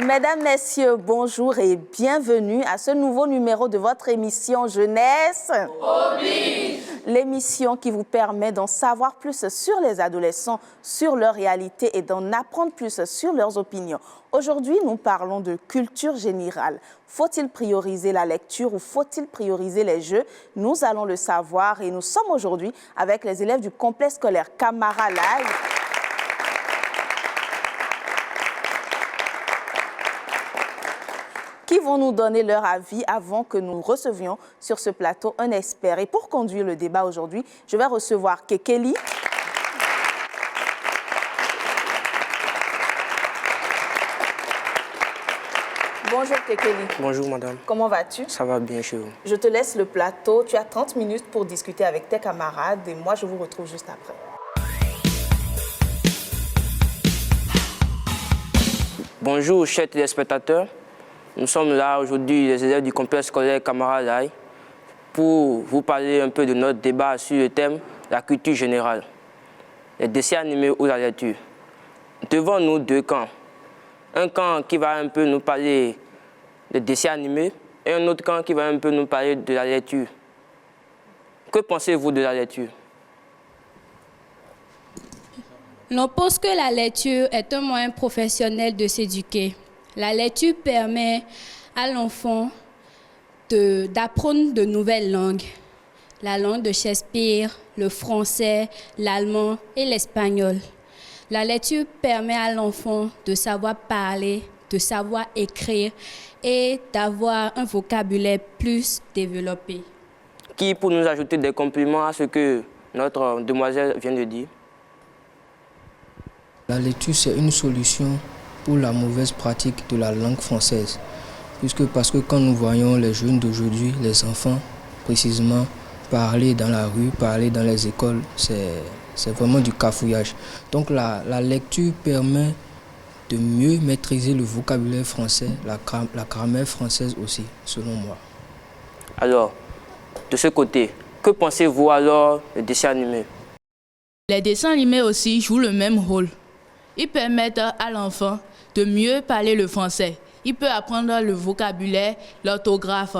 Mesdames, Messieurs, bonjour et bienvenue à ce nouveau numéro de votre émission Jeunesse Oblige. L'émission qui vous permet d'en savoir plus sur les adolescents, sur leur réalité et d'en apprendre plus sur leurs opinions. Aujourd'hui, nous parlons de culture générale. Faut-il prioriser la lecture ou faut-il prioriser les jeux? Nous allons le savoir et nous sommes aujourd'hui avec les élèves du complexe scolaire Camara Live. Qui vont nous donner leur avis avant que nous recevions sur ce plateau un expert. Et pour conduire le débat aujourd'hui, je vais recevoir Kekeli. Bonjour Kekeli. Bonjour madame. Comment vas-tu? Ça va bien chez vous. Je te laisse le plateau. Tu as 30 minutes pour discuter avec tes camarades et moi je vous retrouve juste après. Bonjour chers téléspectateurs. Nous sommes là aujourd'hui, les élèves du complexe scolaire Camara Live, pour vous parler un peu de notre débat sur le thème de la culture générale, les dessins animés ou la lecture. Devant nous, deux camps. Un camp qui va un peu nous parler des dessins animés et un autre camp qui va un peu nous parler de la lecture. Que pensez-vous de la lecture? On pense que la lecture est un moyen professionnel de s'éduquer. La lecture permet à l'enfant d'apprendre de nouvelles langues. La langue de Shakespeare, le français, l'allemand et l'espagnol. La lecture permet à l'enfant de savoir parler, de savoir écrire et d'avoir un vocabulaire plus développé. Qui pour nous ajouter des compliments à ce que notre demoiselle vient de dire? La lecture, c'est une solution pour la mauvaise pratique de la langue française. Parce que quand nous voyons les jeunes d'aujourd'hui, les enfants, précisément, parler dans la rue, parler dans les écoles, c'est vraiment du cafouillage. Donc la lecture permet de mieux maîtriser le vocabulaire français, la grammaire française aussi, selon moi. Alors, de ce côté, que pensez-vous alors des dessins animés? Les dessins animés aussi jouent le même rôle. Ils permettent à l'enfant de mieux parler le français. Il peut apprendre le vocabulaire, l'orthographe.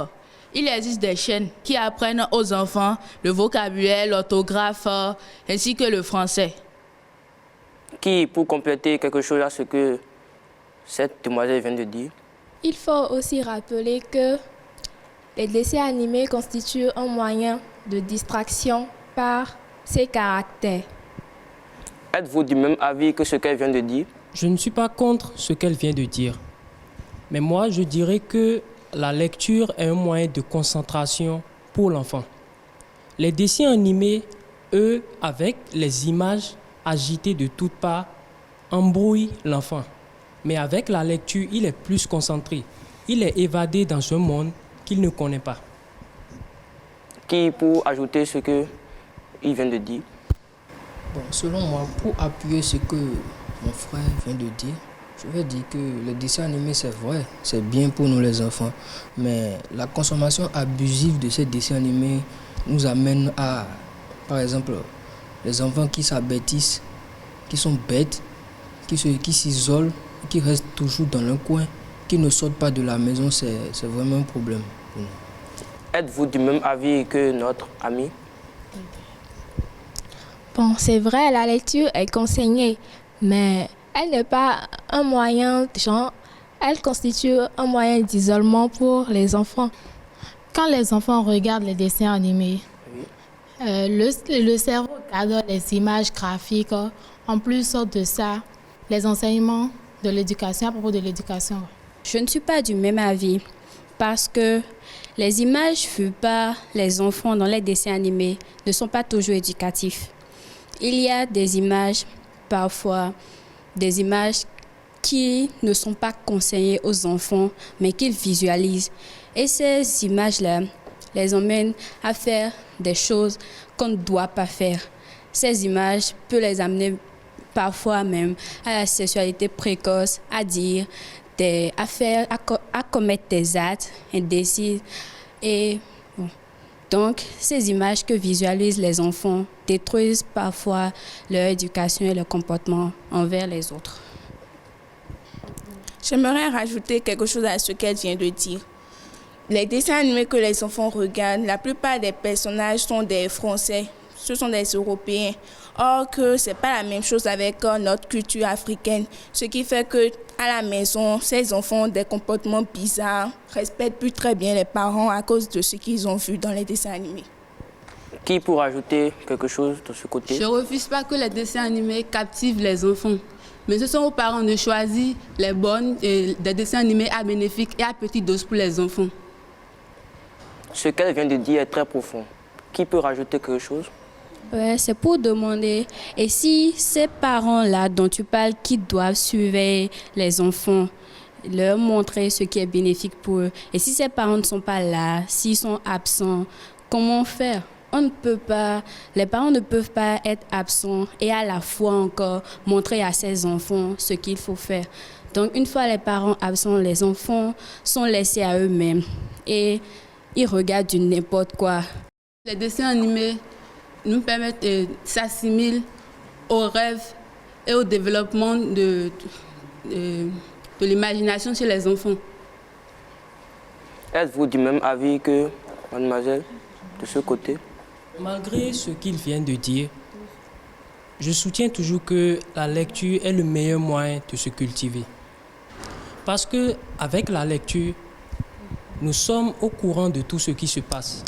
Il existe des chaînes qui apprennent aux enfants le vocabulaire, l'orthographe, ainsi que le français. Qui, pour compléter quelque chose à ce que cette demoiselle vient de dire? Il faut aussi rappeler que les dessins animés constituent un moyen de distraction par ses caractères. Êtes-vous du même avis que ce qu'elle vient de dire? Je ne suis pas contre ce qu'elle vient de dire. Mais moi, je dirais que la lecture est un moyen de concentration pour l'enfant. Les dessins animés, eux, avec les images agitées de toutes parts, embrouillent l'enfant. Mais avec la lecture, il est plus concentré. Il est évadé dans un monde qu'il ne connaît pas. Qui, pour ajouter ce qu'il vient de dire? Bon, selon moi, pour appuyer ce que mon frère vient de dire, je vais dire que le dessin animé, c'est vrai, c'est bien pour nous les enfants. Mais la consommation abusive de ces dessins animés nous amène à, par exemple, les enfants qui s'abêtissent, qui sont bêtes, qui s'isolent, qui restent toujours dans leur coin, qui ne sortent pas de la maison, c'est vraiment un problème pour nous. Êtes-vous du même avis que notre ami? Bon, c'est vrai, la lecture est conseillée, mais elle n'est pas un moyen, elle constitue un moyen d'isolement pour les enfants. Quand les enfants regardent les dessins animés, le cerveau garde les images graphiques. En plus de ça, les enseignements de l'éducation, à propos de l'éducation. Je ne suis pas du même avis parce que les images vues par les enfants dans les dessins animés ne sont pas toujours éducatifs. Il y a des images, parfois, des images qui ne sont pas conseillées aux enfants, mais qu'ils visualisent. Et ces images-là les emmènent à faire des choses qu'on ne doit pas faire. Ces images peuvent les amener parfois même à la sexualité précoce, à dire, à commettre des actes indécis. Et bon. Donc, ces images que visualisent les enfants détruisent parfois leur éducation et leur comportement envers les autres. J'aimerais rajouter quelque chose à ce qu'elle vient de dire. Les dessins animés que les enfants regardent, la plupart des personnages sont des Français, ce sont des Européens. Or que ce n'est pas la même chose avec notre culture africaine, ce qui fait qu'à la maison, ces enfants ont des comportements bizarres, respectent plus très bien les parents à cause de ce qu'ils ont vu dans les dessins animés. Qui pourrait ajouter quelque chose de ce côté? Je ne refuse pas que les dessins animés captivent les enfants. Mais ce sont aux parents de choisir les bonnes et des dessins animés à bénéfique et à petite dose pour les enfants. Ce qu'elle vient de dire est très profond. Qui peut rajouter quelque chose? Ouais, c'est pour demander, et si ces parents-là dont tu parles qui doivent surveiller les enfants, leur montrer ce qui est bénéfique pour eux, et si ces parents ne sont pas là, s'ils sont absents, comment faire? On ne peut pas, les parents ne peuvent pas être absents et à la fois encore montrer à ses enfants ce qu'il faut faire. Donc une fois les parents absents, les enfants sont laissés à eux-mêmes et ils regardent du n'importe quoi. Les dessins animés nous permettent de s'assimiler aux rêves et au développement de l'imagination chez les enfants. Êtes-vous du même avis que mademoiselle de ce côté? Malgré ce qu'ils viennent de dire, je soutiens toujours que la lecture est le meilleur moyen de se cultiver. Parce que avec la lecture, nous sommes au courant de tout ce qui se passe.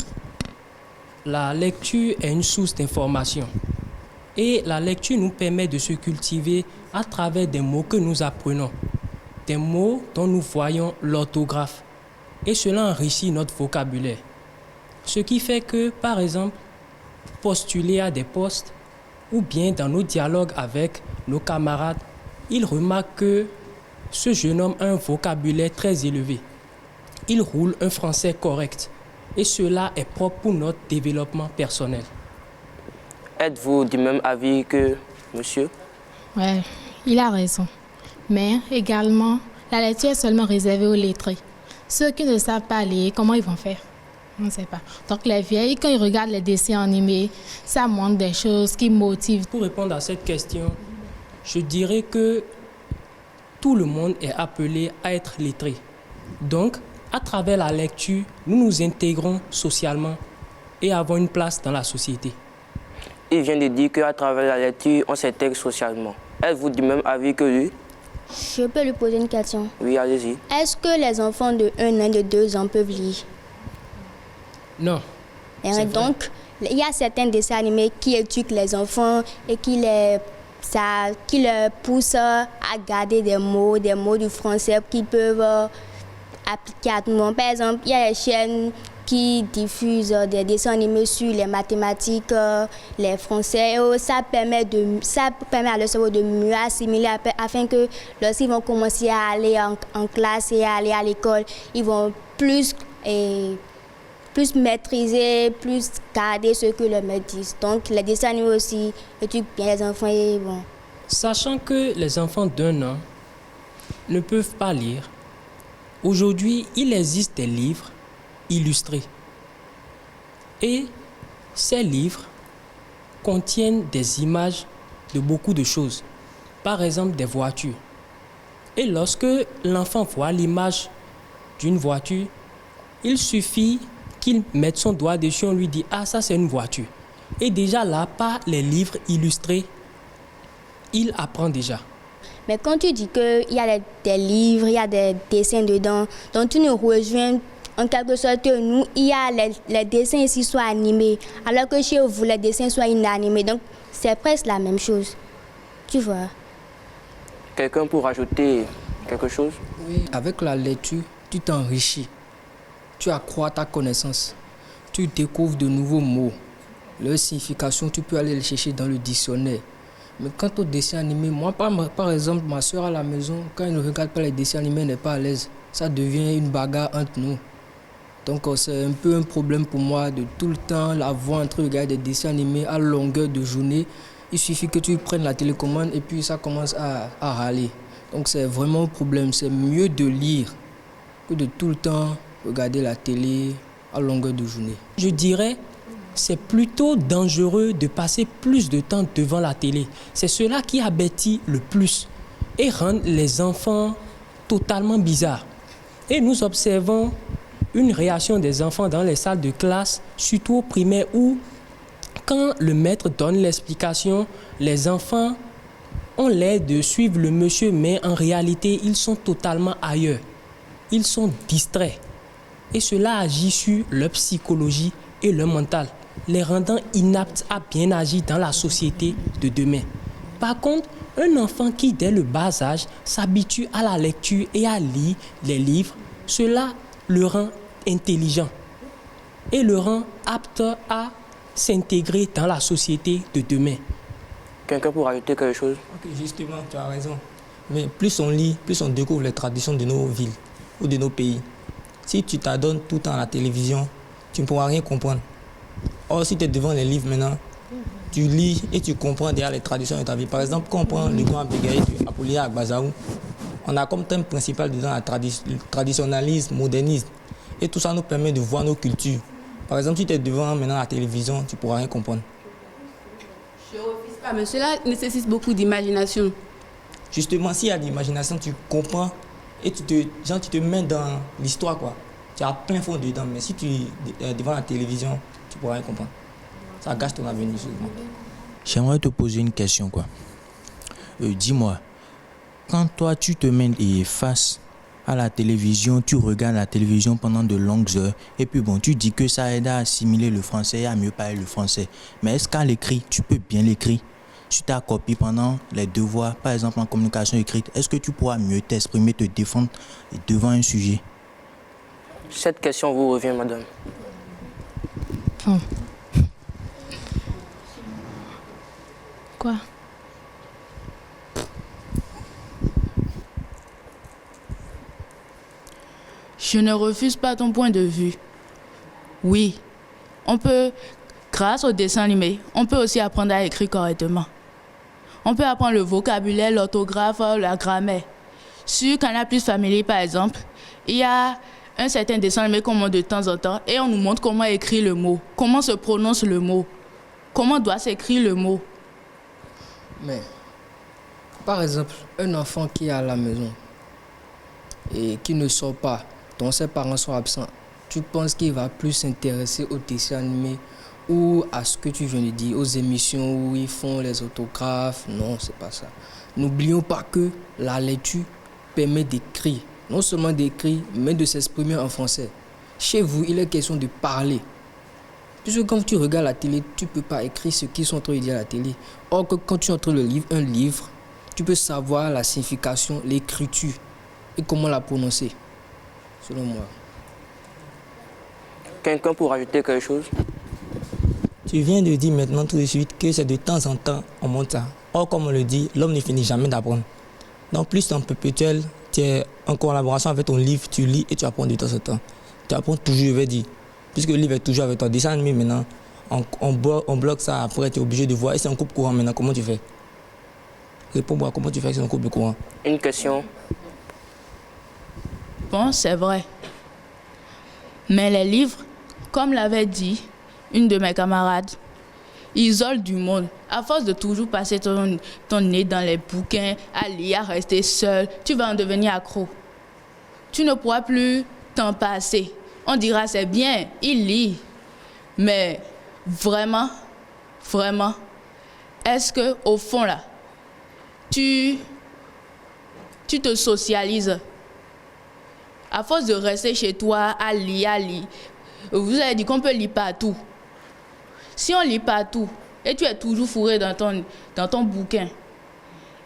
La lecture est une source d'information. Et la lecture nous permet de se cultiver à travers des mots que nous apprenons, des mots dont nous voyons l'orthographe. Et cela enrichit notre vocabulaire. Ce qui fait que, par exemple, postuler à des postes ou bien dans nos dialogues avec nos camarades, ils remarquent que ce jeune homme a un vocabulaire très élevé. Il roule un français correct et cela est propre pour notre développement personnel. Êtes-vous du même avis que monsieur? Ouais, il a raison. Mais également, la lecture est seulement réservée aux lettrés. Ceux qui ne savent pas lire, comment ils vont faire? On ne sait pas. Donc les vieilles, quand ils regardent les dessins animés, ça montre des choses qui motivent. Pour répondre à cette question, je dirais que tout le monde est appelé à être lettré. Donc, à travers la lecture, nous nous intégrons socialement et avons une place dans la société. Il vient de dire qu'à travers la lecture, on s'intègre socialement. Êtes-vous du même avis que lui? Je peux lui poser une question? Oui, allez-y. Est-ce que les enfants de 1 an, de 2 ans peuvent lire? Non. Et donc, il y a certains dessins animés qui éduquent les enfants et qui les poussent à garder des mots du français qu'ils peuvent appliquer à tout le monde. Par exemple, il y a des chaînes qui diffusent des dessins animés sur les mathématiques, les français. Et ça permet à leur cerveau de mieux assimiler afin que lorsqu'ils vont commencer à aller en classe et à aller à l'école, ils vont plus maîtriser, plus garder ce que les maîtres disent. Donc les dessins animés aussi éduquent bien les enfants et bon. Sachant que les enfants d'1 an ne peuvent pas lire, aujourd'hui il existe des livres illustrés. Et ces livres contiennent des images de beaucoup de choses. Par exemple des voitures. Et lorsque l'enfant voit l'image d'une voiture, il suffit qu'il mette son doigt dessus, on lui dit « Ah, ça c'est une voiture ». Et déjà là, par les livres illustrés, il apprend déjà. Mais quand tu dis qu'il y a des livres, il y a des dessins dedans, donc tu nous rejoins en quelque sorte que nous, il y a les dessins ici sont animés, alors que chez vous, les dessins sont inanimés. Donc c'est presque la même chose. Tu vois? Quelqu'un pour rajouter quelque chose? Oui, avec la lecture, tu t'enrichis. Tu accrois ta connaissance, tu découvres de nouveaux mots. Leur signification, tu peux aller les chercher dans le dictionnaire. Mais quant aux dessins animés, moi, par exemple, ma soeur à la maison, quand elle ne regarde pas les dessins animés, elle n'est pas à l'aise. Ça devient une bagarre entre nous. Donc c'est un peu un problème pour moi de tout le temps la voir en train de regarder des dessins animés à longueur de journée. Il suffit que tu prennes la télécommande et puis ça commence à râler. Donc c'est vraiment un problème. C'est mieux de lire que de tout le temps regarder la télé à longueur de journée. Je dirais, c'est plutôt dangereux de passer plus de temps devant la télé. C'est cela qui avertit le plus et rend les enfants totalement bizarre. Et nous observons une réaction des enfants dans les salles de classe, surtout au primaire, où quand le maître donne l'explication, les enfants ont l'air de suivre le monsieur, mais en réalité, ils sont totalement ailleurs. Ils sont distraits. Et cela agit sur leur psychologie et leur mental, les rendant inaptes à bien agir dans la société de demain. Par contre, un enfant qui, dès le bas âge, s'habitue à la lecture et à lire les livres, cela le rend intelligent et le rend apte à s'intégrer dans la société de demain. Quelqu'un pour ajouter quelque chose? Ok, justement, tu as raison. Mais plus on lit, plus on découvre les traditions de nos villes ou de nos pays. Si tu t'adonnes tout le temps à la télévision, tu ne pourras rien comprendre. Or, si tu es devant les livres maintenant, tu lis et tu comprends derrière les traditions de ta vie. Par exemple, quand on prend le grand Bégaï de Apollinaire Agbazaou, on a comme thème principal dedans le traditionnalisme, modernisme. Et tout ça nous permet de voir nos cultures. Par exemple, si tu es devant maintenant la télévision, tu ne pourras rien comprendre. Je ne refuse pas, mais cela nécessite beaucoup d'imagination. Justement, s'il y a de l'imagination, tu comprends et tu te mets dans l'histoire, quoi. Tu as plein fond dedans, mais si tu es devant la télévision, tu ne pourras rien comprendre. Ça gâche ton avenir, souvent. J'aimerais te poser une question, quoi. Dis-moi, quand toi tu te mets face à la télévision, tu regardes la télévision pendant de longues heures, et puis bon, tu dis que ça aide à assimiler le français et à mieux parler le français. Mais est-ce qu'à l'écrit, tu peux bien l'écrire? Sur ta copie pendant les devoirs, par exemple en communication écrite, est-ce que tu pourras mieux t'exprimer, te défendre devant un sujet? Cette question vous revient, madame. Quoi? Je ne refuse pas ton point de vue. Oui, on peut, grâce au dessin animé, on peut aussi apprendre à écrire correctement. On peut apprendre le vocabulaire, l'orthographe, la grammaire. Sur Canal+ Family, par exemple, il y a un certain dessin animé qu'on montre de temps en temps et on nous montre comment écrire le mot, comment se prononce le mot, comment doit s'écrire le mot. Mais, par exemple, un enfant qui est à la maison et qui ne sort pas, dont ses parents sont absents, tu penses qu'il va plus s'intéresser aux dessins animés ou à ce que tu viens de dire, aux émissions où ils font les autographes? Non, c'est pas ça. N'oublions pas que la lecture permet d'écrire, non seulement d'écrire, mais de s'exprimer en français. Chez vous, il est question de parler. Puisque quand tu regardes la télé, tu ne peux pas écrire ce qu'ils sont en train de dire à la télé. Or, que quand tu es en train de lire un livre, tu peux savoir la signification, l'écriture et comment la prononcer, selon moi. Quelqu'un pour ajouter quelque chose? Tu viens de dire maintenant tout de suite que c'est de temps en temps on monte ça. Or, comme on le dit, l'homme ne finit jamais d'apprendre. Donc, plus en perpétuel, tu es en collaboration avec ton livre, tu lis et tu apprends de temps en temps. Tu apprends toujours, je vais dire. Puisque le livre est toujours avec toi. Dessin animé maintenant, on bloque ça, après tu es obligé de voir. Et c'est un couple courant maintenant, comment tu fais? Réponds-moi, comment tu fais avec un couple courant? Une question. Bon, c'est vrai. Mais les livres, comme l'avait dit une de mes camarades, isolent du monde. À force de toujours passer ton nez dans les bouquins, à lire, à rester seul, tu vas en devenir accro. Tu ne pourras plus t'en passer. On dira c'est bien, il lit. Mais vraiment, est-ce que au fond là, tu te socialises? À force de rester chez toi à lire, vous avez dit qu'on peut lire partout. Si on lit partout et tu es toujours fourré dans ton bouquin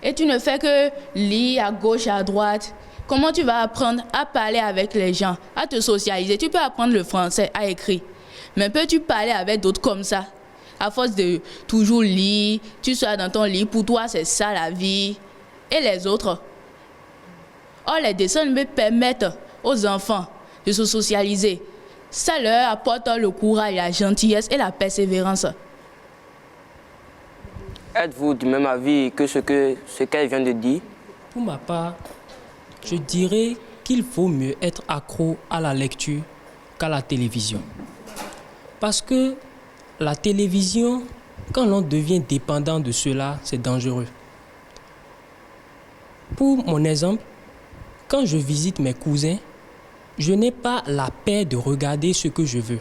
et tu ne fais que lire à gauche, à droite, comment tu vas apprendre à parler avec les gens, à te socialiser? Tu peux apprendre le français à écrire, mais peux-tu parler avec d'autres comme ça? À force de toujours lire, tu seras dans ton lit, pour toi c'est ça la vie. Et les autres? Or, les dessins me permettent aux enfants de se socialiser. Ça leur apporte le courage, la gentillesse et la persévérance. Êtes-vous du même avis que ce qu'elle vient de dire? Pour ma part, je dirais qu'il vaut mieux être accro à la lecture qu'à la télévision. Parce que la télévision, quand l'on devient dépendant de cela, c'est dangereux. Pour mon exemple, quand je visite mes cousins, je n'ai pas la paix de regarder ce que je veux.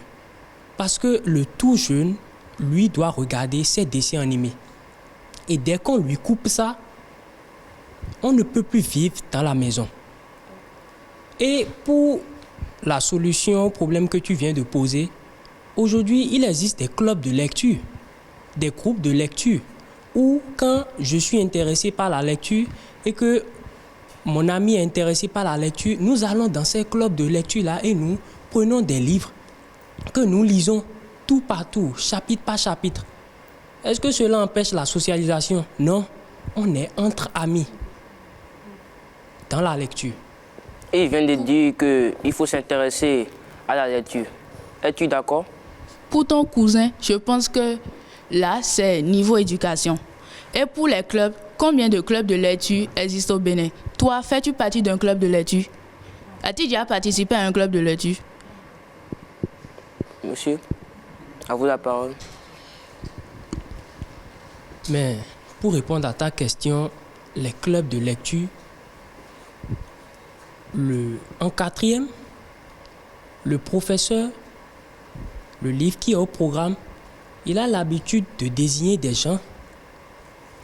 Parce que le tout jeune, lui, doit regarder ses dessins animés. Et dès qu'on lui coupe ça, on ne peut plus vivre dans la maison. Et pour la solution au problème que tu viens de poser, aujourd'hui, il existe des clubs de lecture, des groupes de lecture, où quand je suis intéressé par la lecture et que mon ami est intéressé par la lecture, nous allons dans ces clubs de lecture-là et nous prenons des livres que nous lisons tout partout, chapitre par chapitre. Est-ce que cela empêche la socialisation? Non, on est entre amis dans la lecture. Et il vient de dire qu'il faut s'intéresser à la lecture. Es-tu d'accord? Pour ton cousin, je pense que là, c'est niveau éducation. Et pour les clubs, combien de clubs de lecture existent au Bénin? Toi, fais-tu partie d'un club de lecture? As-tu déjà participé à un club de lecture? Monsieur, à vous la parole. Mais pour répondre à ta question, les clubs de lecture, en quatrième, le professeur, le livre qui est au programme, il a l'habitude de désigner des gens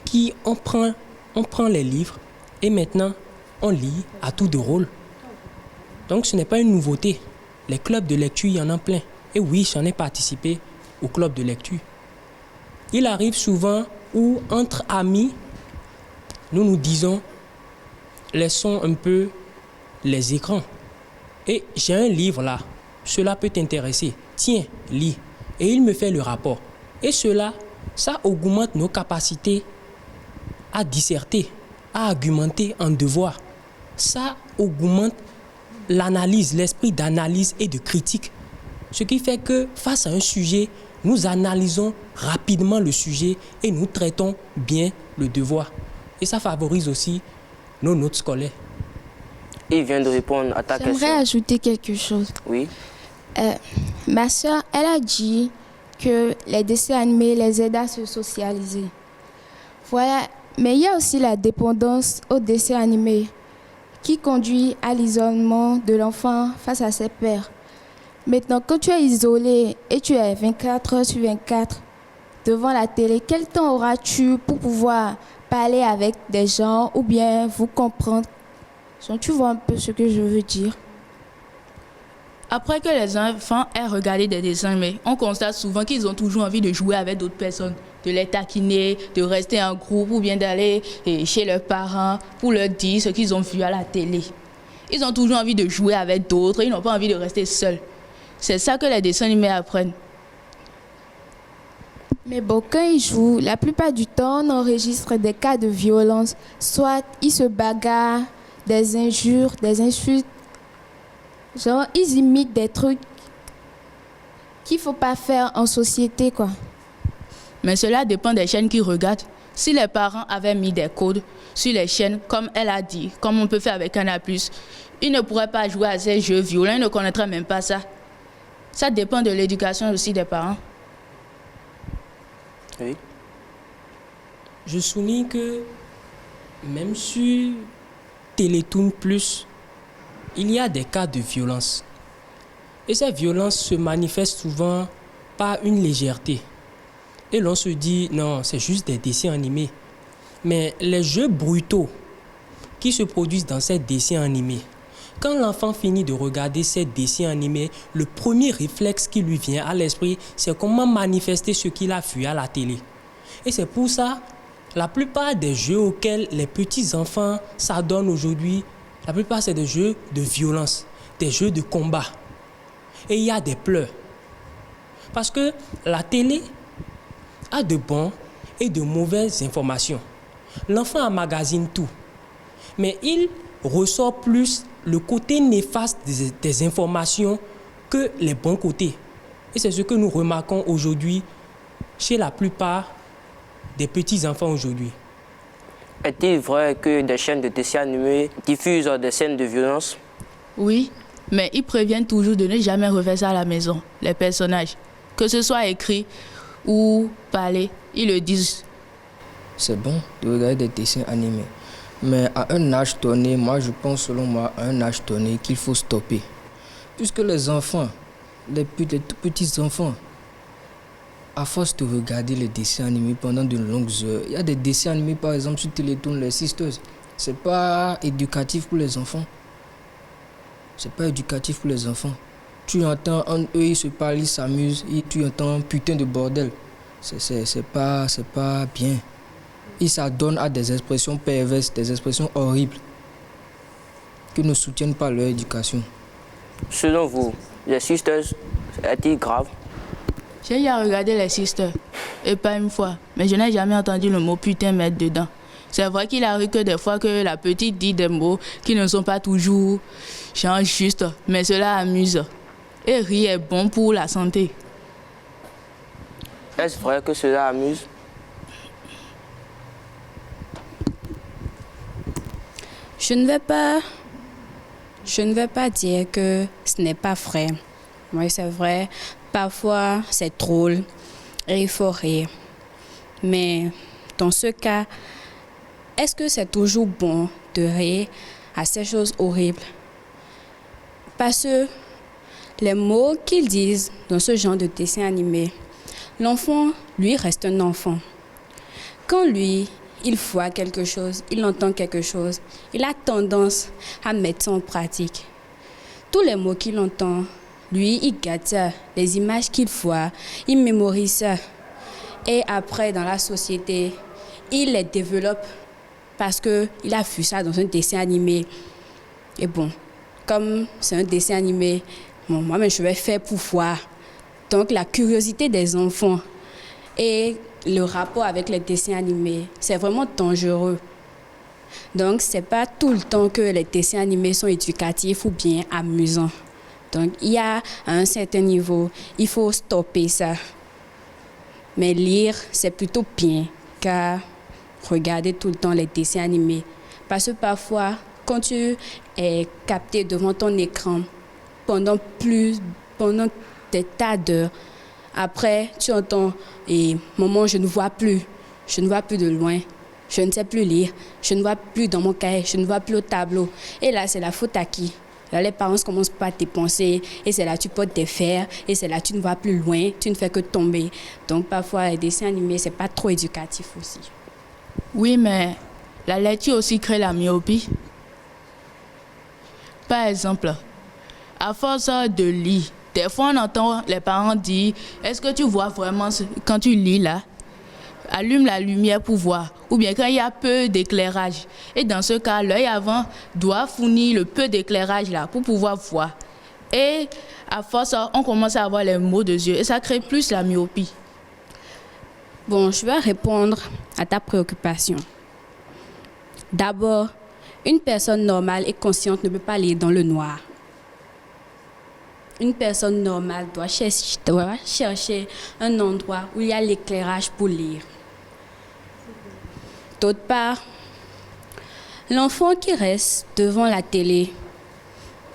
qui on prend les livres et maintenant on lit à tour de rôle. Donc ce n'est pas une nouveauté. Les clubs de lecture, il y en a plein. Et oui, j'en ai participé au club de lecture. Il arrive souvent où entre amis, nous nous disons, laissons un peu les écrans. Et j'ai un livre là, cela peut t'intéresser. Tiens, lis. Et il me fait le rapport. Et cela, ça augmente nos capacités à disserter, à argumenter en devoir. Ça augmente l'analyse, l'esprit d'analyse et de critique. Ce qui fait que face à un sujet, nous analysons rapidement le sujet et nous traitons bien le devoir. Et ça favorise aussi nos notes scolaires. Il vient de répondre à ta question. J'aimerais ajouter quelque chose. Oui. Ma soeur, elle a dit que les dessins animés les aident à se socialiser. Voilà. Mais il y a aussi la dépendance aux dessins animés qui conduit à l'isolement de l'enfant face à ses pairs. Maintenant, quand tu es isolé et tu es 24 heures sur 24 devant la télé, quel temps auras-tu pour pouvoir parler avec des gens ou bien vous comprendre? Tu vois un peu ce que je veux dire? Après que les enfants aient regardé des dessins animés, on constate souvent qu'ils ont toujours envie de jouer avec d'autres personnes, de les taquiner, de rester en groupe ou bien d'aller chez leurs parents pour leur dire ce qu'ils ont vu à la télé. Ils ont toujours envie de jouer avec d'autres, ils n'ont pas envie de rester seuls. C'est ça que les dessins animés apprennent. Mais bon, quand ils jouent, la plupart du temps, on enregistre des cas de violence. Soit ils se bagarrent, des injures, des insultes. Genre, ils imitent des trucs qu'il ne faut pas faire en société, quoi. Mais cela dépend des chaînes qu'ils regardent. Si les parents avaient mis des codes sur les chaînes, comme elle a dit, comme on peut faire avec Canal+, ils ne pourraient pas jouer à ces jeux violents, ils ne connaîtraient même pas ça. Ça dépend de l'éducation aussi des parents. Oui. Je souligne que même sur Télétoon Plus, il y a des cas de violence. Et ces violences se manifestent souvent par une légèreté. Et l'on se dit, non, c'est juste des dessins animés. Mais les jeux brutaux qui se produisent dans ces dessins animés, quand l'enfant finit de regarder ces dessins animés, le premier réflexe qui lui vient à l'esprit, c'est comment manifester ce qu'il a vu à la télé. Et c'est pour ça, la plupart des jeux auxquels les petits-enfants s'adonnent aujourd'hui, la plupart c'est des jeux de violence, des jeux de combat. Et il y a des pleurs. Parce que la télé a de bonnes et de mauvaises informations. L'enfant emmagasine tout. Mais il ressort plus le côté néfaste des informations que les bons côtés. Et c'est ce que nous remarquons aujourd'hui chez la plupart des petits-enfants aujourd'hui. Est-il vrai que des chaînes de dessins animés diffusent des scènes de violence? Oui, mais ils préviennent toujours de ne jamais refaire ça à la maison, les personnages. Que ce soit écrit ou parlé, ils le disent. C'est bon de regarder des dessins animés, Mais à un âge donné, moi je pense selon moi, à un âge donné qu'il faut stopper. Puisque les enfants, les tout petits enfants, à force de regarder les dessins animés pendant de longues heures, il y a des dessins animés par exemple sur Télétoon, les Sisters. C'est pas éducatif pour les enfants. C'est pas éducatif pour les enfants. Tu entends, eux ils se parlent, ils s'amusent, et tu entends putain de bordel. C'est pas bien. Ils s'adonnent à des expressions perverses, des expressions horribles qui ne soutiennent pas leur éducation. Selon vous, les Sisters est-il grave? J'ai déjà regardé les Sisters, et pas une fois, mais je n'ai jamais entendu le mot putain mettre dedans. C'est vrai qu'il arrive que des fois que la petite dit des mots qui ne sont pas toujours justes, mais cela amuse. Et rire est bon pour la santé. Est-ce vrai que cela amuse? Je ne vais pas dire que ce n'est pas vrai. Oui, c'est vrai. Parfois, c'est drôle et il faut rire. Mais dans ce cas, est-ce que c'est toujours bon de rire à ces choses horribles? Parce que les mots qu'ils disent dans ce genre de dessin animé, l'enfant, lui, reste un enfant. Quand lui, il voit quelque chose, il entend quelque chose, il a tendance à mettre ça en pratique. Tous les mots qu'il entend, lui, il garde ça, les images qu'il voit, il mémorise ça. Et après, dans la société, il les développe parce qu'il a vu ça dans un dessin animé. Et bon, comme c'est un dessin animé, bon, moi-même, je vais faire pour voir. Donc, la curiosité des enfants et le rapport avec les dessins animés, c'est vraiment dangereux. Donc, ce n'est pas tout le temps que les dessins animés sont éducatifs ou bien amusants. Donc, il y a à un certain niveau, il faut stopper ça. Mais lire, c'est plutôt bien qu'à regarder tout le temps les dessins animés. Parce que parfois, quand tu es capté devant ton écran pendant des tas d'heures, après, tu entends et maman, je ne vois plus de loin, je ne sais plus lire, je ne vois plus dans mon cahier, je ne vois plus au tableau. Et là, c'est la faute à qui? Là, les parents commencent pas à dépenser et c'est là tu peux te faire et c'est là tu ne vas plus loin, tu ne fais que tomber. Donc parfois, les dessins animés, c'est pas trop éducatif aussi. Oui, mais la lecture aussi crée la myopie. Par exemple, à force de lire, des fois on entend les parents dire « Est-ce que tu vois vraiment quand tu lis là? Allume la lumière pour voir. » Ou bien quand il y a peu d'éclairage. Et dans ce cas, l'œil avant doit fournir le peu d'éclairage là pour pouvoir voir. Et à force, on commence à avoir les maux de yeux et ça crée plus la myopie. Bon, je vais répondre à ta préoccupation. D'abord, une personne normale et consciente ne peut pas lire dans le noir. Une personne normale doit chercher un endroit où il y a l'éclairage pour lire. D'autre part, l'enfant qui reste devant la télé,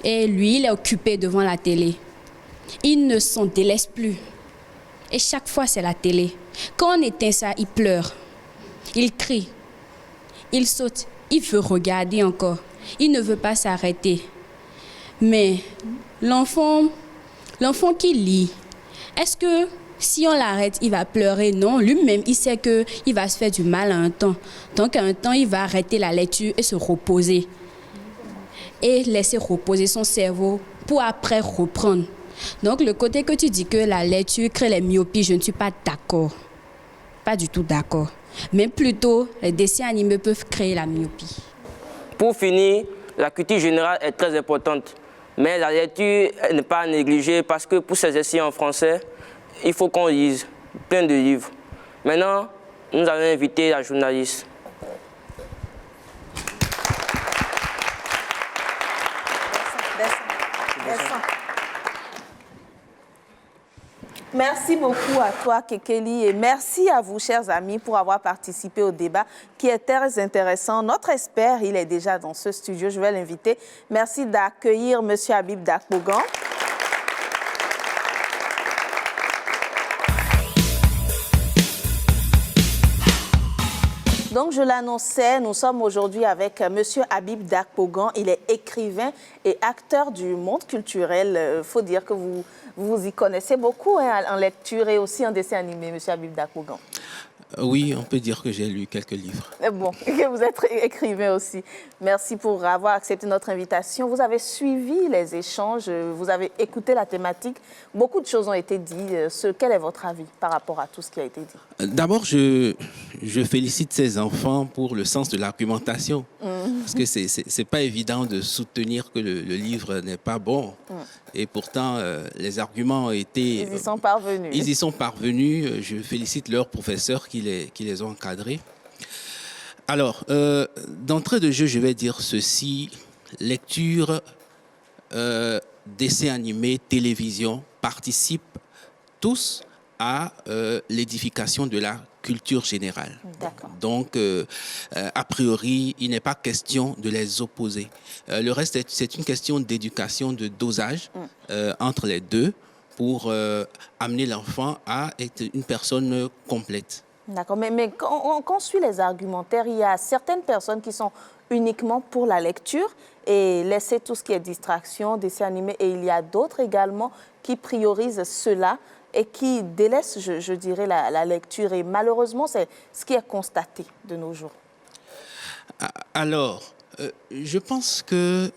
et lui, il est occupé devant la télé, il ne s'en délaisse plus. Et chaque fois, c'est la télé. Quand on éteint ça, il pleure, il crie, il saute, il veut regarder encore, il ne veut pas s'arrêter. Mais l'enfant qui lit, est-ce que si on l'arrête, il va pleurer? Non, lui-même, il sait qu'il va se faire du mal à un temps. Donc, à un temps, il va arrêter la lecture et se reposer. Et laisser reposer son cerveau pour après reprendre. Donc, le côté que tu dis que la lecture crée les myopies, je ne suis pas d'accord. Pas du tout d'accord. Mais plutôt, les dessins animés peuvent créer la myopie. Pour finir, la culture générale est très importante. Mais la lecture n'est pas à négliger parce que pour s'exercer en français, il faut qu'on lise plein de livres. Maintenant, nous allons inviter la journaliste. Merci beaucoup à toi, Kekeli, et merci à vous, chers amis, pour avoir participé au débat qui est très intéressant. Notre expert, il est déjà dans ce studio, je vais l'inviter. Merci d'accueillir M. Habib Dakbogan. Donc, je l'annonçais, nous sommes aujourd'hui avec M. Habib Dakpogan. Il est écrivain et acteur du monde culturel. Il faut dire que vous y connaissez beaucoup en lecture et aussi en dessin animé, M. Habib Dakpogan. Oui, on peut dire que j'ai lu quelques livres. Bon, que vous êtes écrivain aussi. Merci pour avoir accepté notre invitation. Vous avez suivi les échanges, vous avez écouté la thématique. Beaucoup de choses ont été dites. Quel est votre avis par rapport à tout ce qui a été dit? D'abord, je félicite ces enfants pour le sens de l'argumentation. Parce que c'est pas évident de soutenir que le livre n'est pas bon. Et pourtant, les arguments ont été... Ils y sont parvenus. Ils y sont parvenus. Je félicite leurs professeurs qui les ont encadrés. Alors, d'entrée de jeu, je vais dire ceci. Lecture, dessins animés, télévision participent tous à l'édification de la culture générale. Donc, a priori, il n'est pas question de les opposer. Le reste, c'est une question d'éducation, de dosage entre les deux pour amener l'enfant à être une personne complète. D'accord, mais quand on suit les argumentaires, il y a certaines personnes qui sont uniquement pour la lecture et laisser tout ce qui est distraction, dessin animé, et il y a d'autres également qui priorisent cela et qui délaissent, je dirais, la lecture. Et malheureusement, c'est ce qui est constaté de nos jours. Alors, je pense que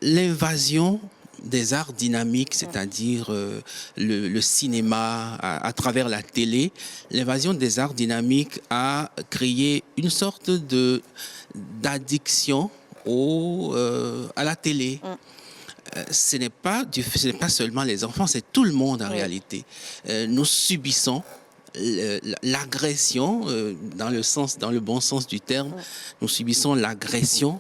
l'invasion des arts dynamiques, c'est-à-dire le cinéma à travers la télé, l'invasion des arts dynamiques a créé une sorte d'addiction à la télé. Ce n'est pas seulement les enfants, c'est tout le monde en réalité. Nous subissons l'agression, dans le bon sens du terme, nous subissons l'agression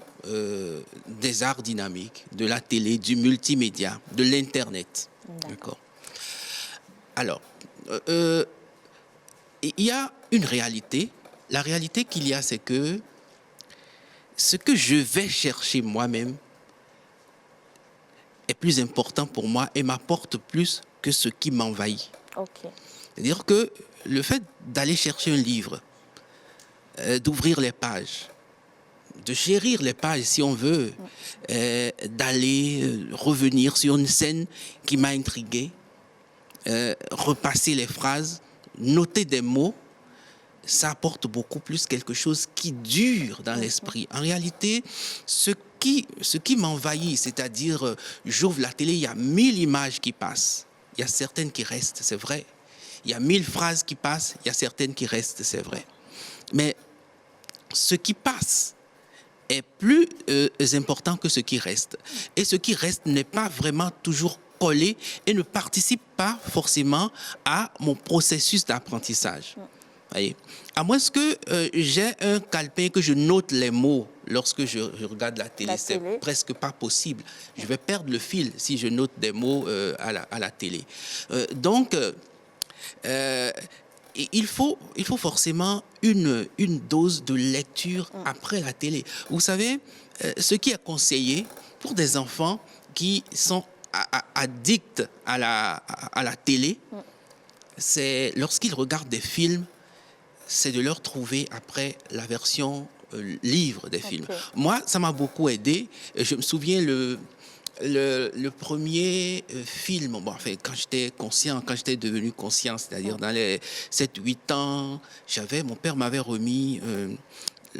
des arts dynamiques, de la télé, du multimédia, de l'Internet. D'accord. Alors, il y a une réalité. La réalité qu'il y a, c'est que ce que je vais chercher moi-même est plus important pour moi et m'apporte plus que ce qui m'envahit. C'est-à-dire que le fait d'aller chercher un livre, d'ouvrir les pages, de chérir les pages si on veut, d'aller revenir sur une scène qui m'a intrigué, repasser les phrases, noter des mots, ça apporte beaucoup plus quelque chose qui dure dans l'esprit. En réalité, ce qui m'envahit, c'est-à-dire j'ouvre la télé, il y a 1000 images qui passent. Il y a certaines qui restent, c'est vrai. Il y a 1000 phrases qui passent, il y a certaines qui restent, c'est vrai. Mais ce qui passe est plus important que ce qui reste. Et ce qui reste n'est pas vraiment toujours collé et ne participe pas forcément à mon processus d'apprentissage. Voyez, à moins que j'ai un calepin que je note les mots lorsque je regarde la télé, c'est presque pas possible. Je vais perdre le fil si je note des mots à la télé. Donc, il faut forcément une dose de lecture après la télé. Vous savez, ce qui est conseillé pour des enfants qui sont addicts à la télé, c'est lorsqu'ils regardent des films, c'est de leur trouver après la version livre des films. Moi, ça m'a beaucoup aidé. Je me souviens le premier film, bon, enfin, quand j'étais devenu conscient, c'est-à-dire dans les 7-8 ans, mon père m'avait remis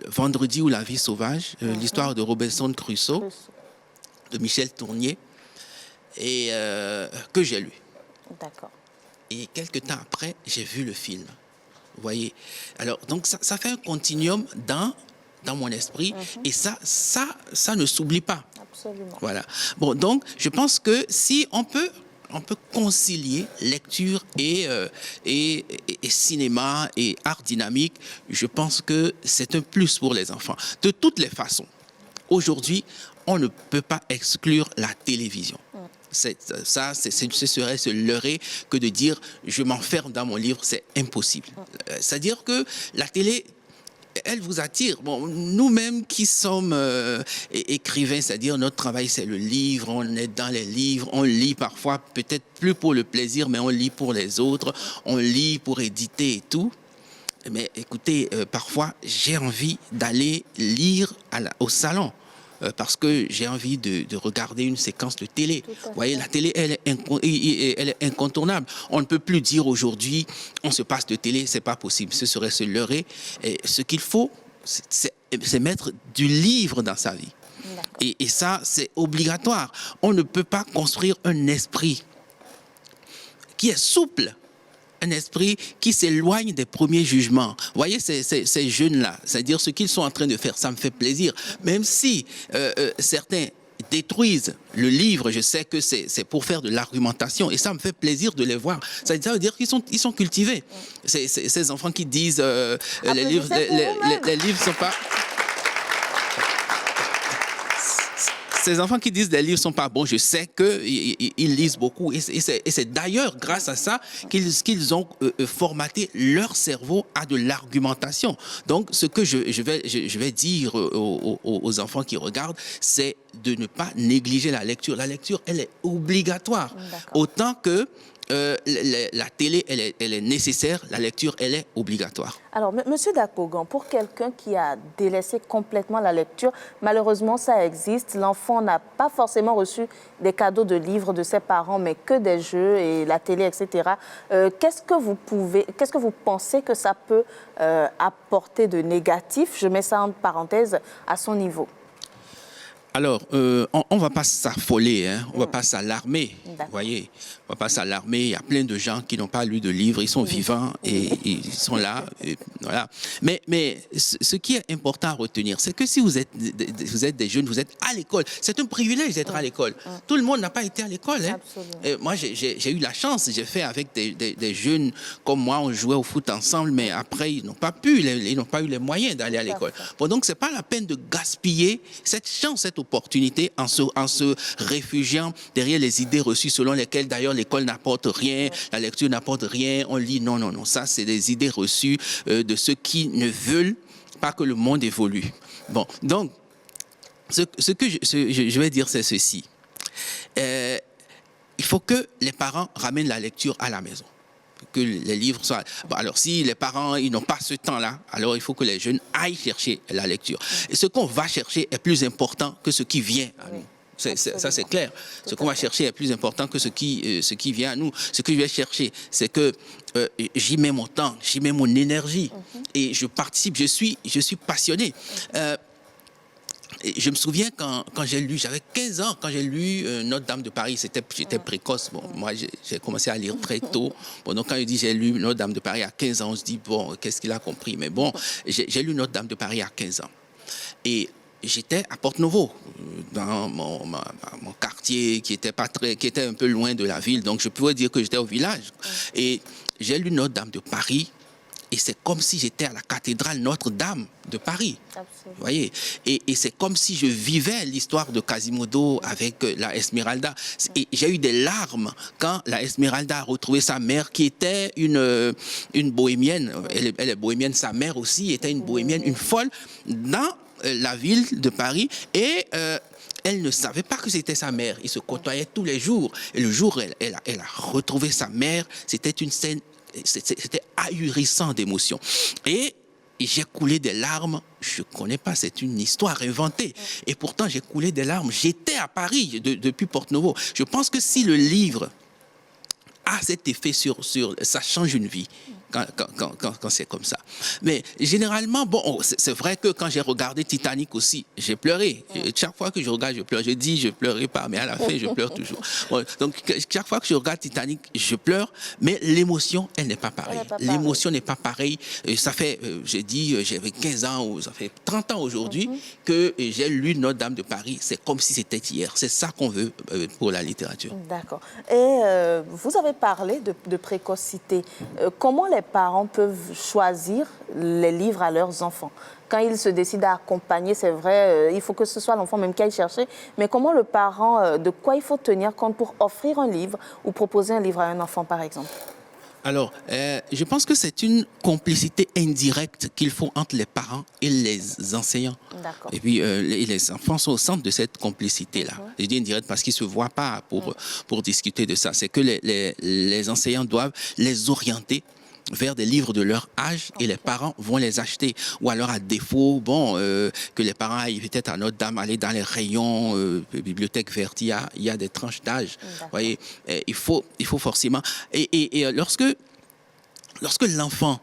Vendredi ou la vie sauvage, l'histoire de Robinson Crusoe, de Michel Tournier, et que j'ai lu. D'accord. Et quelques temps après, j'ai vu le film. Vous voyez? Alors, donc, ça fait un continuum dans mon esprit, et ça ne s'oublie pas. Absolument. Voilà. Bon, donc, je pense que si on peut concilier lecture et cinéma et art dynamique, je pense que c'est un plus pour les enfants. De toutes les façons, aujourd'hui, on ne peut pas exclure la télévision. Ce serait se leurrer que de dire je m'enferme dans mon livre, c'est impossible. C'est-à-dire que la télé, elle vous attire. Bon, nous-mêmes qui sommes écrivains, c'est-à-dire notre travail, c'est le livre, on est dans les livres, on lit parfois, peut-être plus pour le plaisir, mais on lit pour les autres, on lit pour éditer et tout. Mais écoutez, parfois, j'ai envie d'aller lire au salon. Parce que j'ai envie de regarder une séquence de télé. Vous voyez, la télé, elle est incontournable. On ne peut plus dire aujourd'hui, on se passe de télé, c'est pas possible. Ce serait se leurrer. Et ce qu'il faut, c'est mettre du livre dans sa vie. Et ça, c'est obligatoire. On ne peut pas construire un esprit qui est souple. Un esprit qui s'éloigne des premiers jugements. Vous voyez, ces jeunes-là, c'est-à-dire ce qu'ils sont en train de faire, ça me fait plaisir. Même si certains détruisent le livre, je sais que c'est pour faire de l'argumentation et ça me fait plaisir de les voir. Ça veut dire qu'ils sont cultivés. Ces enfants qui disent les livres sont pas... Ces enfants qui disent que les livres ne sont pas bons, je sais qu'ils lisent beaucoup. Et c'est d'ailleurs grâce à ça qu'ils ont formaté leur cerveau à de l'argumentation. Donc, ce que je vais dire aux enfants qui regardent, c'est de ne pas négliger la lecture. La lecture, elle est obligatoire. Autant que la télé, elle est nécessaire, la lecture, elle est obligatoire. Alors, Monsieur Dakogan, pour quelqu'un qui a délaissé complètement la lecture, malheureusement, ça existe. L'enfant n'a pas forcément reçu des cadeaux de livres de ses parents, mais que des jeux et la télé, etc. Qu'est-ce que vous pensez que ça peut apporter de négatif, je mets ça en parenthèse, à son niveau? Alors, on ne va pas s'affoler, hein, on ne va pas s'alarmer, vous voyez. On ne va pas s'alarmer, il y a plein de gens qui n'ont pas lu de livres, ils sont vivants et ils sont là, et voilà. Mais ce qui est important à retenir, c'est que si vous êtes des jeunes, vous êtes à l'école, c'est un privilège d'être à l'école. Tout le monde n'a pas été à l'école. Hein. Et moi, j'ai eu la chance, j'ai fait avec des jeunes comme moi, on jouait au foot ensemble, mais après, ils n'ont pas eu les moyens d'aller à l'école. Bon, donc, ce n'est pas la peine de gaspiller cette chance, cette opportunité en se réfugiant derrière les idées reçues selon lesquelles d'ailleurs l'école n'apporte rien, la lecture n'apporte rien, on lit non, ça c'est des idées reçues de ceux qui ne veulent pas que le monde évolue. Bon, donc ce que je vais dire c'est ceci, il faut que les parents ramènent la lecture à la maison. Que les livres soient... Bon, alors, si les parents ils n'ont pas ce temps-là, alors il faut que les jeunes aillent chercher la lecture. Et ce qu'on va chercher est plus important que ce qui vient à nous. Ça, c'est clair. Ce qu'on va chercher est plus important que ce qui vient à nous. Ce que je vais chercher, c'est que j'y mets mon temps, j'y mets mon énergie. Et je participe, je suis passionné. Je me souviens quand j'ai lu, j'avais 15 ans, quand j'ai lu Notre-Dame de Paris, j'étais précoce. Bon, moi, j'ai commencé à lire très tôt. Bon, donc quand il dit j'ai lu Notre-Dame de Paris à 15 ans, on se dit, bon, qu'est-ce qu'il a compris? Mais bon, j'ai lu Notre-Dame de Paris à 15 ans. Et j'étais à Porte-Novo, dans mon quartier qui était un peu loin de la ville. Donc je pouvais dire que j'étais au village. Et j'ai lu Notre-Dame de Paris. Et c'est comme si j'étais à la cathédrale Notre-Dame de Paris. Absolument. Vous voyez, et c'est comme si je vivais l'histoire de Quasimodo avec la Esmeralda. Et j'ai eu des larmes quand la Esmeralda a retrouvé sa mère qui était une bohémienne. Elle est bohémienne, sa mère aussi était une bohémienne, une folle, dans la ville de Paris. Et elle ne savait pas que c'était sa mère. Ils se côtoyaient tous les jours. Et le jour où elle a retrouvé sa mère, c'était une scène... C'était ahurissant d'émotion. Et j'ai coulé des larmes. Je ne connais pas, c'est une histoire inventée. Et pourtant, j'ai coulé des larmes. J'étais à Paris depuis Porte-Novo. Je pense que si le livre a cet effet sur ça change une vie quand c'est comme ça. Mais généralement, bon, c'est vrai que quand j'ai regardé Titanic aussi, j'ai pleuré. Chaque fois que je regarde, je pleure. Je dis, je pleurerai pas, mais à la fin, je pleure toujours. Bon, donc, chaque fois que je regarde Titanic, je pleure, mais l'émotion, elle n'est pas pareille. L'émotion n'est pas pareille. Ça fait, j'ai dit, j'avais 15 ans, ou ça fait 30 ans aujourd'hui que j'ai lu Notre-Dame de Paris. C'est comme si c'était hier. C'est ça qu'on veut pour la littérature. D'accord. Et vous avez parlé de précocité. Comment les parents peuvent choisir les livres à leurs enfants? Quand ils se décident à accompagner, c'est vrai, il faut que ce soit l'enfant même qui aille chercher. Mais comment le parent, de quoi il faut tenir compte pour offrir un livre ou proposer un livre à un enfant, par exemple? Alors, je pense que c'est une complicité indirecte qu'il faut entre les parents et les enseignants. Et puis, les enfants sont au centre de cette complicité-là. Je dis indirecte parce qu'ils ne se voient pas pour discuter de ça. C'est que les enseignants doivent les orienter vers des livres de leur âge et les parents vont les acheter. Ou alors à défaut, que les parents aillent peut-être à Notre-Dame, aller dans les rayons bibliothèque verte, il y a des tranches d'âge. Vous voyez, il faut forcément... Et lorsque l'enfant,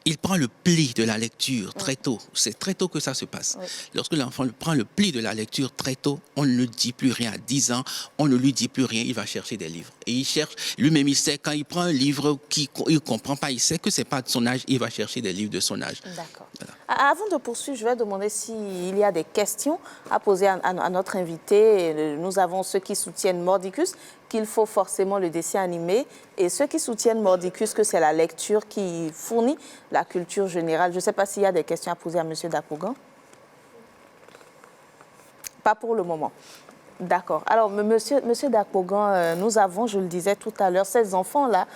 il prend le pli de la lecture très tôt, c'est très tôt que ça se passe. Oui. Lorsque l'enfant prend le pli de la lecture très tôt, on ne lui dit plus rien. À 10 ans, on ne lui dit plus rien, il va chercher des livres. Et il cherche, lui-même il sait, quand il prend un livre qu'il ne comprend pas, il sait que ce n'est pas de son âge, il va chercher des livres de son âge. D'accord. Voilà. Avant de poursuivre, je vais demander s'il y a des questions à poser à notre invité. Nous avons ceux qui soutiennent Mordicus, qu'il faut forcément le dessin animé, et ceux qui soutiennent Mordicus, que c'est la lecture qui fournit la culture générale. Je ne sais pas s'il y a des questions à poser à M. Dakogan. Pas pour le moment. D'accord. Alors, monsieur Dakogan, nous avons, je le disais tout à l'heure, ces enfants-là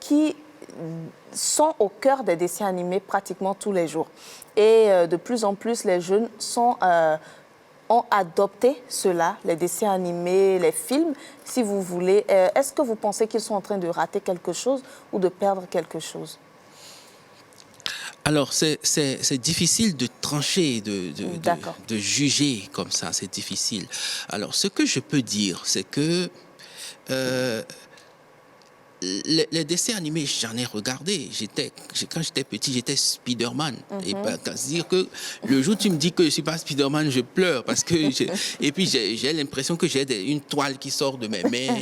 qui sont au cœur des dessins animés pratiquement tous les jours. Et de plus en plus, les jeunes ont adopté cela, les dessins animés, les films, si vous voulez. Est-ce que vous pensez qu'ils sont en train de rater quelque chose ou de perdre quelque chose? Alors, c'est difficile de trancher, de juger comme ça, c'est difficile. Alors, ce que je peux dire, c'est que les dessins animés, j'en ai regardé. Quand j'étais petit, j'étais Spider-Man. Et c'est-à-dire que le jour où tu me dis que je ne suis pas Spider-Man, je pleure. Parce que et puis, j'ai l'impression que j'ai une toile qui sort de mes mains.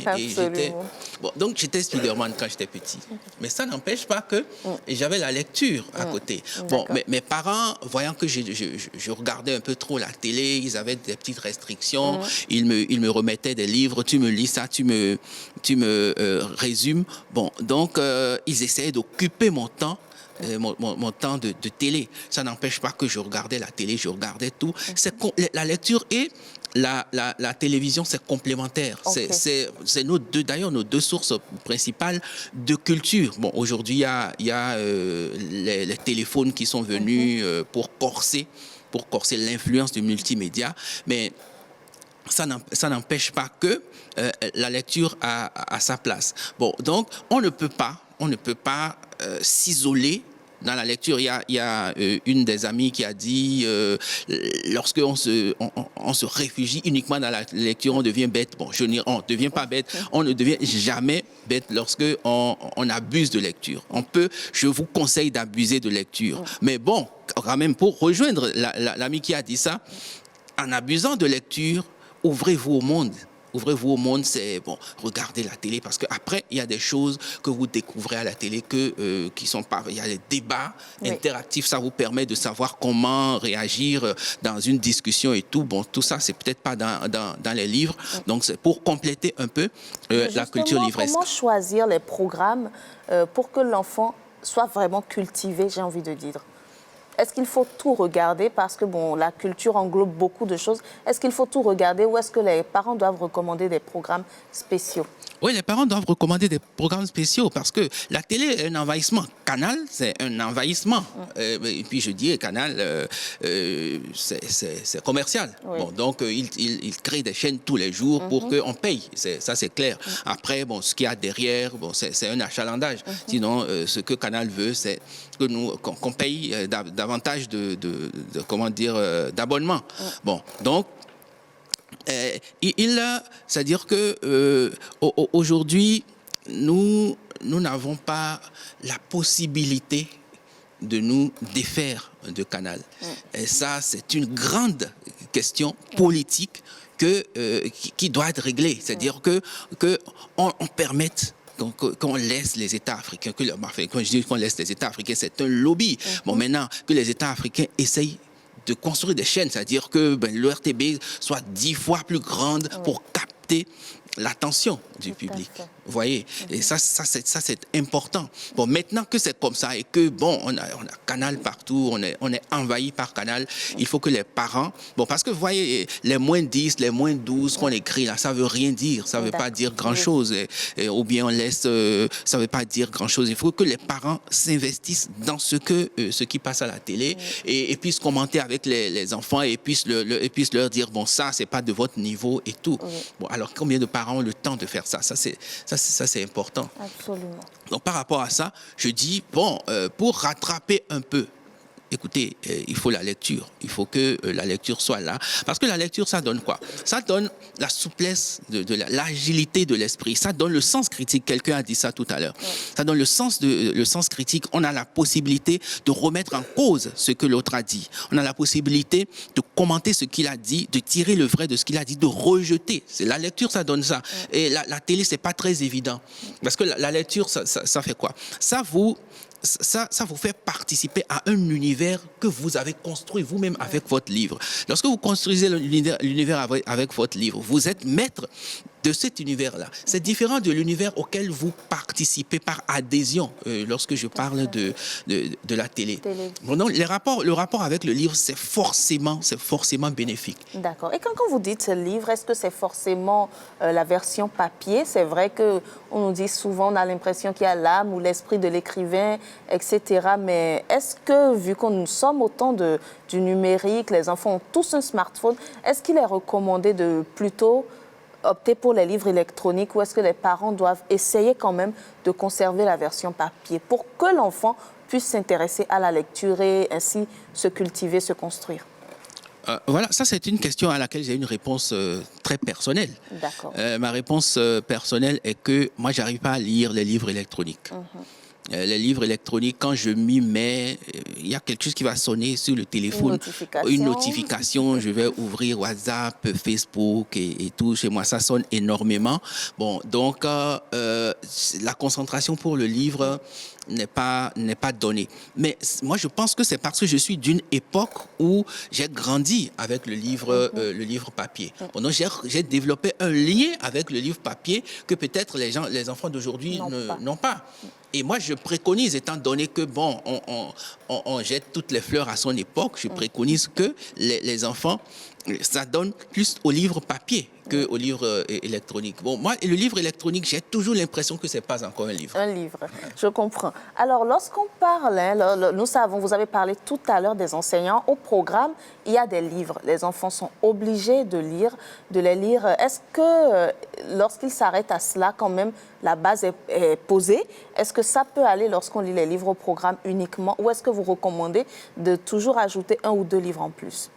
Donc, j'étais Spider-Man quand j'étais petit. Mais ça n'empêche pas que j'avais la lecture à côté. Bon, mes parents, voyant que je regardais un peu trop la télé, ils avaient des petites restrictions. Ils me remettaient des livres. Tu me lis ça, tu me résumes. Bon, donc, ils essayaient d'occuper mon temps, mon temps de télé. Ça n'empêche pas que je regardais la télé, je regardais tout. La lecture et la télévision, c'est complémentaire. Okay. C'est d'ailleurs nos deux sources principales de culture. Bon, aujourd'hui, il y a les téléphones qui sont venus pour corser l'influence du multimédia, mais ça n'empêche pas que la lecture a sa place. Bon, donc, on ne peut pas s'isoler dans la lecture. Il y a une des amies qui a dit lorsqu'on se réfugie uniquement dans la lecture, on devient bête. Bon, on ne devient pas bête, on ne devient jamais bête lorsqu'on abuse de lecture. Je vous conseille d'abuser de lecture. Mais bon, quand même, pour rejoindre l'amie qui a dit ça, en abusant de lecture, ouvrez-vous au monde. Ouvrez-vous au monde, c'est bon, regardez la télé, parce qu'après, il y a des choses que vous découvrez à la télé qui sont pas... Il y a des débats interactifs, ça vous permet de savoir comment réagir dans une discussion et tout. Bon, tout ça, c'est peut-être pas dans les livres. Donc, c'est pour compléter un peu la culture livresque. Comment choisir les programmes pour que l'enfant soit vraiment cultivé, j'ai envie de dire? Est-ce qu'il faut tout regarder parce que bon, la culture englobe beaucoup de choses? Est-ce qu'il faut tout regarder ou est-ce que les parents doivent recommander des programmes spéciaux? Oui, les parents doivent recommander des programmes spéciaux parce que la télé est un envahissement. Canal, c'est un envahissement. Et puis je dis, Canal, c'est commercial. Oui. Bon, donc, il crée des chaînes tous les jours pour qu'on paye. Ça, c'est clair. Après, bon, ce qu'il y a derrière, bon, c'est un achalandage. Sinon, ce que Canal veut, c'est qu'on paye davantage d'abonnements. Bon, donc, c'est-à-dire que aujourd'hui, nous n'avons pas la possibilité de nous défaire de Canal. Et ça, c'est une grande question politique qui doit être réglée. C'est-à-dire qu'on permette qu'on laisse les États africains, quand je dis qu'on laisse les États africains, c'est un lobby. Bon, maintenant, que les États africains essayent de construire des chaînes, c'est-à-dire que l'ERTB soit 10 fois plus grande pour capter l'attention du public. Vous voyez? Et ça c'est important. Bon, maintenant que c'est comme ça et que, bon, on a Canal partout, on est envahi par Canal, il faut que les parents... Bon, parce que, vous voyez, les moins 10, les moins 12 qu'on écrit là, ça veut rien dire. Ça veut pas dire grand-chose. Ou bien on laisse... ça veut pas dire grand-chose. Il faut que les parents s'investissent dans ce qui passe à la télé et puissent commenter avec les enfants et puissent leur dire, bon, ça, c'est pas de votre niveau et tout. Bon, alors, combien de parents parents ont le temps de faire ça. Ça, c'est important. Absolument. Donc, par rapport à ça, je dis, bon, pour rattraper un peu, écoutez, il faut la lecture. Il faut que la lecture soit là. Parce que la lecture, ça donne quoi? Ça donne la souplesse, l'agilité de l'esprit. Ça donne le sens critique. Quelqu'un a dit ça tout à l'heure. Ouais. Ça donne le sens critique. On a la possibilité de remettre en cause ce que l'autre a dit. On a la possibilité de commenter ce qu'il a dit, de tirer le vrai de ce qu'il a dit, de rejeter. La lecture, ça donne ça. Ouais. Et la télé, c'est pas très évident. Parce que la lecture, ça fait quoi? Ça vous fait participer à un univers que vous avez construit vous-même avec votre livre. Lorsque vous construisez l'univers avec votre livre, vous êtes maître de cet univers-là. C'est différent de l'univers auquel vous participez par adhésion, lorsque je parle de la télé. Bon, donc, le rapport avec le livre, c'est forcément bénéfique. D'accord. Et quand vous dites livre, est-ce que c'est forcément la version papier? C'est vrai qu'on nous dit souvent, on a l'impression qu'il y a l'âme ou l'esprit de l'écrivain, etc. Mais est-ce que, vu que nous sommes au temps du numérique, les enfants ont tous un smartphone, est-ce qu'il est recommandé de plutôt opter pour les livres électroniques ou est-ce que les parents doivent essayer quand même de conserver la version papier pour que l'enfant puisse s'intéresser à la lecture et ainsi se cultiver, se construire? Voilà, ça c'est une question à laquelle j'ai une réponse très personnelle. D'accord. Ma réponse personnelle est que moi, j'arrive pas à lire les livres électroniques. Les livres électroniques, quand je m'y mets, il y a quelque chose qui va sonner sur le téléphone. Une notification. Je vais ouvrir WhatsApp, Facebook et tout. Chez moi, ça sonne énormément. Bon, donc, la concentration pour le livre n'est pas donnée. Mais moi, je pense que c'est parce que je suis d'une époque où j'ai grandi avec le livre papier. Bon, donc, j'ai développé un lien avec le livre papier que peut-être les enfants d'aujourd'hui n'ont pas. Et moi, je préconise, étant donné que, bon, on jette toutes les fleurs à son époque, je préconise que les enfants s'adonnent plus au livre papier qu'au livre électronique. Bon, moi, le livre électronique, j'ai toujours l'impression que ce n'est pas encore un livre. Un livre, je comprends. Alors, lorsqu'on parle, nous savons, vous avez parlé tout à l'heure des enseignants. Au programme, il y a des livres. Les enfants sont obligés de les lire. Est-ce que, lorsqu'ils s'arrêtent à cela, quand même, la base est posée? Est-ce que ça peut aller lorsqu'on lit les livres au programme uniquement? Ou est-ce que vous recommandez de toujours ajouter 1 ou 2 livres en plus?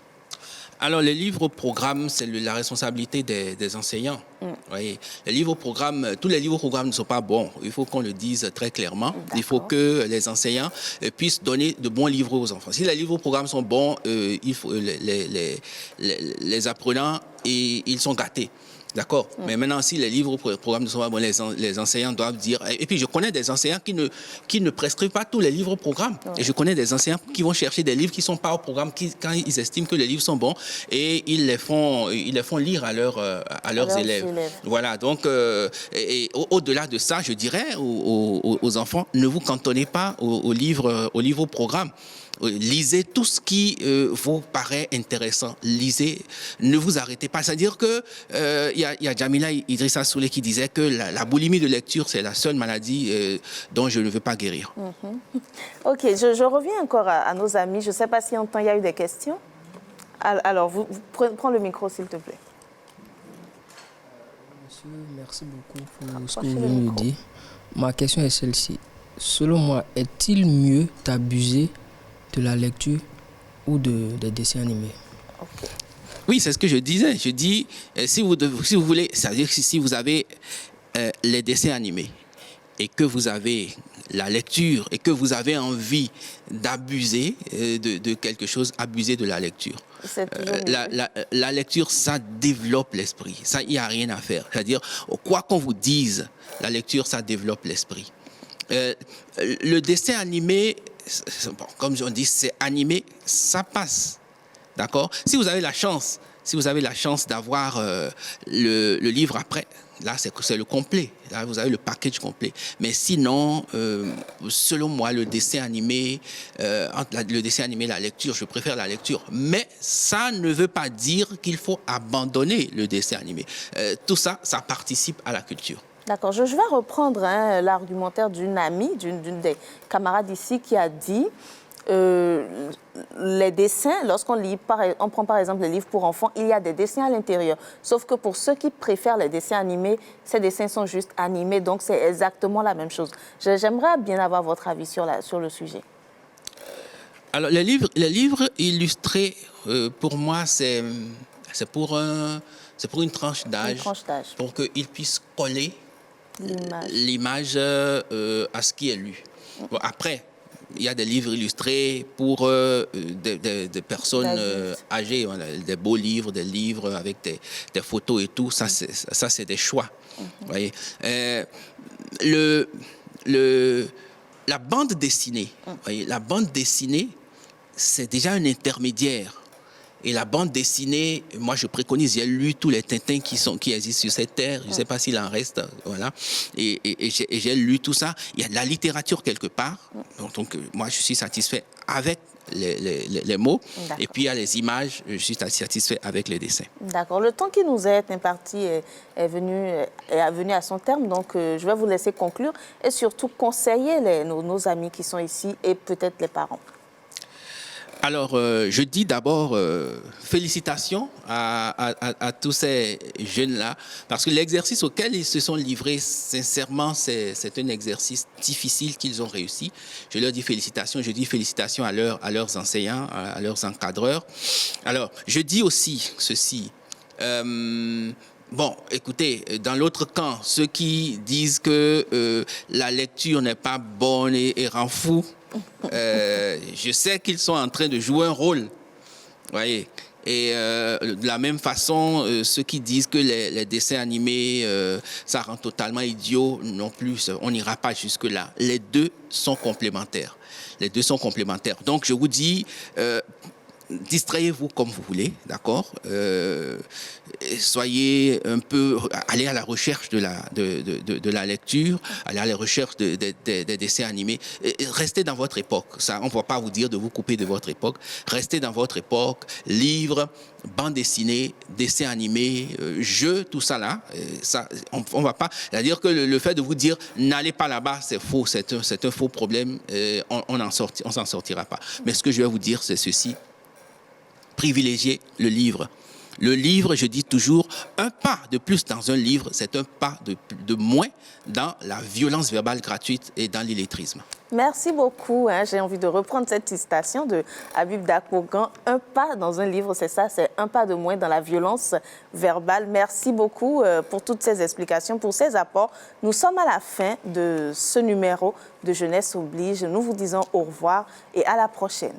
Alors, les livres au programme, c'est la responsabilité des enseignants. Oui. Les livres au programme, tous les livres au programme ne sont pas bons. Il faut qu'on le dise très clairement. Il faut que les enseignants puissent donner de bons livres aux enfants. Si les livres au programme sont bons, il faut, les apprenants, ils sont gâtés. D'accord. Mais maintenant, si les livres au programme ne sont pas bons, les enseignants doivent dire... Et puis, je connais des enseignants qui ne prescrivent pas tous les livres au programme. Et je connais des enseignants qui vont chercher des livres qui ne sont pas au programme, quand ils estiment que les livres sont bons, et ils les font lire à leurs élèves. Voilà. Donc, au-delà de ça, je dirais aux enfants, ne vous cantonnez pas aux livres au programme. Lisez tout ce qui vous paraît intéressant. Lisez, ne vous arrêtez pas. C'est-à-dire que il y a Jamila Idrissa Soulé qui disait que la boulimie de lecture, c'est la seule maladie dont je ne veux pas guérir. Ok, je reviens encore à nos amis. Je ne sais pas si en temps il y a eu des questions. Alors, vous prends le micro, s'il te plaît. Monsieur, merci beaucoup pour ce que vous venez de dire. Ma question est celle-ci. Selon moi, est-il mieux d'abuser de la lecture ou des dessins animés? Oui, c'est ce que je disais. Je dis, si vous voulez, c'est-à-dire que si vous avez les dessins animés et que vous avez la lecture et que vous avez envie d'abuser de quelque chose, abuser de la lecture. La lecture, ça développe l'esprit. Ça, il n'y a rien à faire. C'est-à-dire, quoi qu'on vous dise, la lecture, ça développe l'esprit. Le dessin animé, bon, comme on dit, c'est animé, ça passe. D'accord? Si vous avez la chance d'avoir le livre après, là, c'est le complet. Là, vous avez le package complet. Mais sinon, selon moi, le dessin animé, la lecture, je préfère la lecture. Mais ça ne veut pas dire qu'il faut abandonner le dessin animé. Tout ça, ça participe à la culture. D'accord. Je vais reprendre l'argumentaire d'une amie, d'une des camarades ici qui a dit les dessins, lorsqu'on lit, on prend par exemple les livres pour enfants, il y a des dessins à l'intérieur. Sauf que pour ceux qui préfèrent les dessins animés, ces dessins sont juste animés, donc c'est exactement la même chose. J'aimerais bien avoir votre avis sur le sujet. Alors, les livres illustrés, pour moi, c'est pour une tranche d'âge, pour qu'ils puissent coller l'image à ce qui est lu. Bon, après, il y a des livres illustrés pour des personnes âgées, voilà, des beaux livres, des livres avec des photos et tout. Ça, c'est des choix. Vous voyez. La bande dessinée, voyez, la bande dessinée, c'est déjà un intermédiaire. Et la bande dessinée, moi je préconise, j'ai lu tous les Tintins qui existent sur cette terre, je ne sais pas s'il en reste, voilà. Et j'ai lu tout ça. Il y a de la littérature quelque part, donc moi je suis satisfait avec les mots. Et puis il y a les images, je suis satisfait avec les dessins. D'accord. Le temps qui nous est imparti est venu à son terme, donc je vais vous laisser conclure et surtout conseiller nos amis qui sont ici et peut-être les parents. Alors, je dis d'abord félicitations à tous ces jeunes-là, parce que l'exercice auquel ils se sont livrés, sincèrement, c'est un exercice difficile qu'ils ont réussi. Je leur dis félicitations, je dis félicitations à leurs enseignants, à leurs encadreurs. Alors, je dis aussi ceci. Bon, écoutez, dans l'autre camp, ceux qui disent que la lecture n'est pas bonne et rend fou, je sais qu'ils sont en train de jouer un rôle, voyez. Et de la même façon, ceux qui disent que les dessins animés, ça rend totalement idiot, non plus, on n'ira pas jusque-là. Les deux sont complémentaires. Les deux sont complémentaires. Donc, je vous dis, distrayez-vous comme vous voulez, d'accord? Soyez un peu, allez à la recherche de la lecture, allez à la recherche des dessins animés. Restez dans votre époque. Ça, on ne va pas vous dire de vous couper de votre époque. Restez dans votre époque. Livres, bandes dessinées, dessins animés, jeux, tout ça là. Ça, on va pas. C'est-à-dire que le fait de vous dire n'allez pas là-bas, c'est faux. C'est un faux problème. On s'en sortira pas. Mais ce que je vais vous dire, c'est ceci. Privilégiez le livre. Le livre, je dis toujours, un pas de plus dans un livre, c'est un pas de moins dans la violence verbale gratuite et dans l'illettrisme. Merci beaucoup. J'ai envie de reprendre cette citation de Habib Dakbogan. Un pas dans un livre, c'est ça, c'est un pas de moins dans la violence verbale. Merci beaucoup pour toutes ces explications, pour ces apports. Nous sommes à la fin de ce numéro de Jeunesse oblige. Nous vous disons au revoir et à la prochaine.